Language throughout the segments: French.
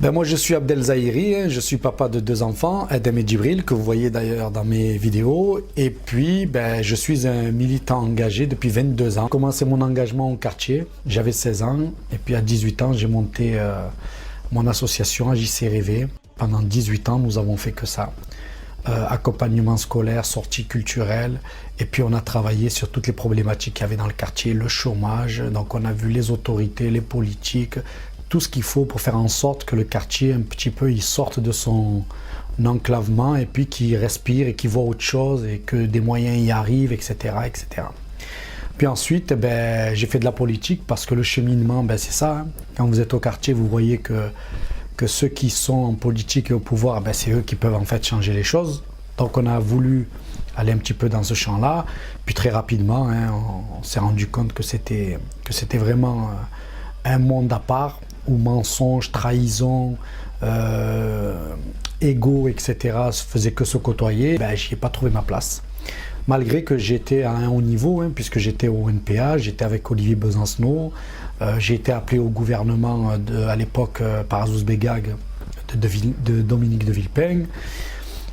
Ben moi je suis Abdel Zahiri, hein, je suis papa de 2 enfants, Adem et Djibril, que vous voyez d'ailleurs dans mes vidéos. Et puis je suis un militant engagé depuis 22 ans. J'ai commencé mon engagement au quartier, j'avais 16 ans. Et puis à 18 ans j'ai monté mon association AJC Rêver. Pendant 18 ans nous avons fait que ça. Accompagnement scolaire, sortie culturelle. Et puis on a travaillé sur toutes les problématiques qu'il y avait dans le quartier, le chômage. Donc on a vu les autorités, les politiques, tout ce qu'il faut pour faire en sorte que le quartier, un petit peu, il sorte de son enclavement et puis qu'il respire et qu'il voit autre chose et que des moyens y arrivent, etc. etc. Puis ensuite, j'ai fait de la politique parce que le cheminement, c'est ça. Hein. Quand vous êtes au quartier, vous voyez que ceux qui sont en politique et au pouvoir, c'est eux qui peuvent en fait changer les choses. Donc on a voulu aller un petit peu dans ce champ-là. Puis très rapidement, hein, on s'est rendu compte que c'était vraiment un monde à part, où mensonges, trahison, ego, etc. ne faisaient que se côtoyer. J'y ai pas trouvé ma place. Malgré que j'étais à un haut niveau, hein, puisque j'étais au NPA, j'étais avec Olivier Besancenot, j'ai été appelé au gouvernement à l'époque par Azouz Begag de Dominique de Villepin,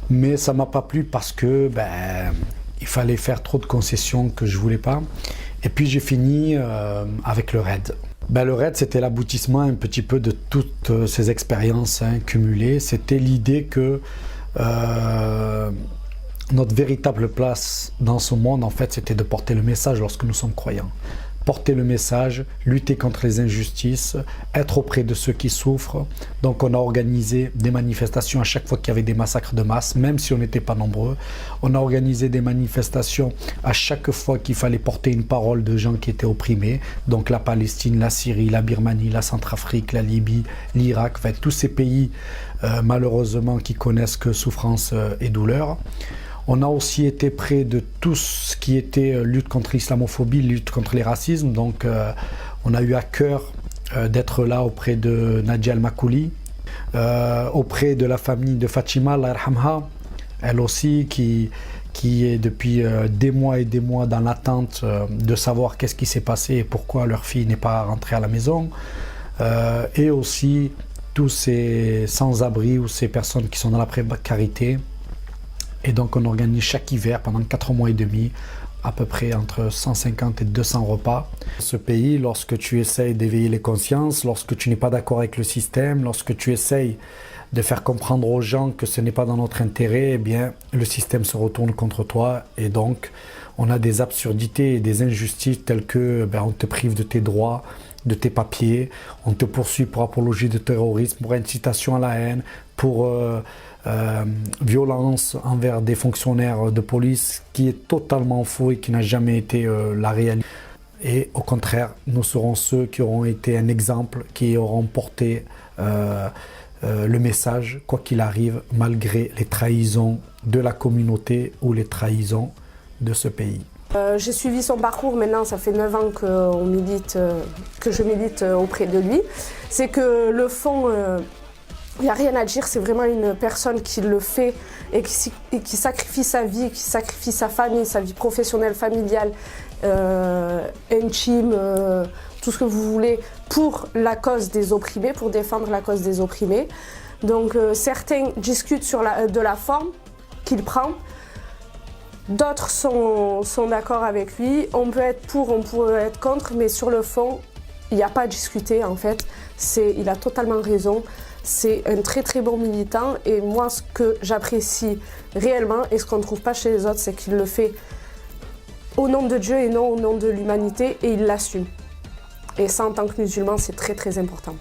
mais ça m'a pas plu parce que il fallait faire trop de concessions que je voulais pas. Et puis j'ai fini avec le RAID. Le RAID, c'était l'aboutissement un petit peu de toutes ces expériences cumulées. C'était l'idée que notre véritable place dans ce monde, en fait, c'était de porter le message lorsque nous sommes croyants. Porter le message, lutter contre les injustices, être auprès de ceux qui souffrent. Donc on a organisé des manifestations à chaque fois qu'il y avait des massacres de masse, même si on n'était pas nombreux. On a organisé des manifestations à chaque fois qu'il fallait porter une parole de gens qui étaient opprimés. Donc la Palestine, la Syrie, la Birmanie, la Centrafrique, la Libye, l'Irak, enfin, tous ces pays malheureusement qui connaissent que souffrance et douleur. On a aussi été près de tout ce qui était lutte contre l'islamophobie, lutte contre les racismes. Donc on a eu à cœur d'être là auprès de Nadia Al-Makouli, auprès de la famille de Fatima, Allah yarhamha, elle aussi qui est depuis des mois et des mois dans l'attente de savoir qu'est-ce qui s'est passé et pourquoi leur fille n'est pas rentrée à la maison. Et aussi tous ces sans-abri ou ces personnes qui sont dans la précarité. Et donc on organise chaque hiver pendant 4 mois et demi à peu près entre 150 et 200 repas. Ce pays, lorsque tu essayes d'éveiller les consciences, lorsque tu n'es pas d'accord avec le système, lorsque tu essayes de faire comprendre aux gens que ce n'est pas dans notre intérêt, eh bien le système se retourne contre toi et donc on a des absurdités et des injustices telles que on te prive de tes droits, de tes papiers, on te poursuit pour apologie de terrorisme, pour incitation à la haine, pour violence envers des fonctionnaires de police, qui est totalement faux et qui n'a jamais été la réalité. Et au contraire, nous serons ceux qui auront été un exemple, qui auront porté le message, quoi qu'il arrive, malgré les trahisons de la communauté ou les trahisons de ce pays. J'ai suivi son parcours, maintenant ça fait 9 ans que je milite auprès de lui. C'est que le fond, il n'y a rien à dire, c'est vraiment une personne qui le fait et qui sacrifie sa vie, qui sacrifie sa famille, sa vie professionnelle, familiale, intime, tout ce que vous voulez, pour la cause des opprimés, pour défendre la cause des opprimés. Donc certains discutent de la forme qu'il prend, d'autres sont d'accord avec lui. On peut être pour, on peut être contre, mais sur le fond, il n'y a pas à discuter en fait. Il a totalement raison. C'est un très très bon militant et moi ce que j'apprécie réellement et ce qu'on ne trouve pas chez les autres, c'est qu'il le fait au nom de Dieu et non au nom de l'humanité et il l'assume. Et ça en tant que musulman, c'est très très important.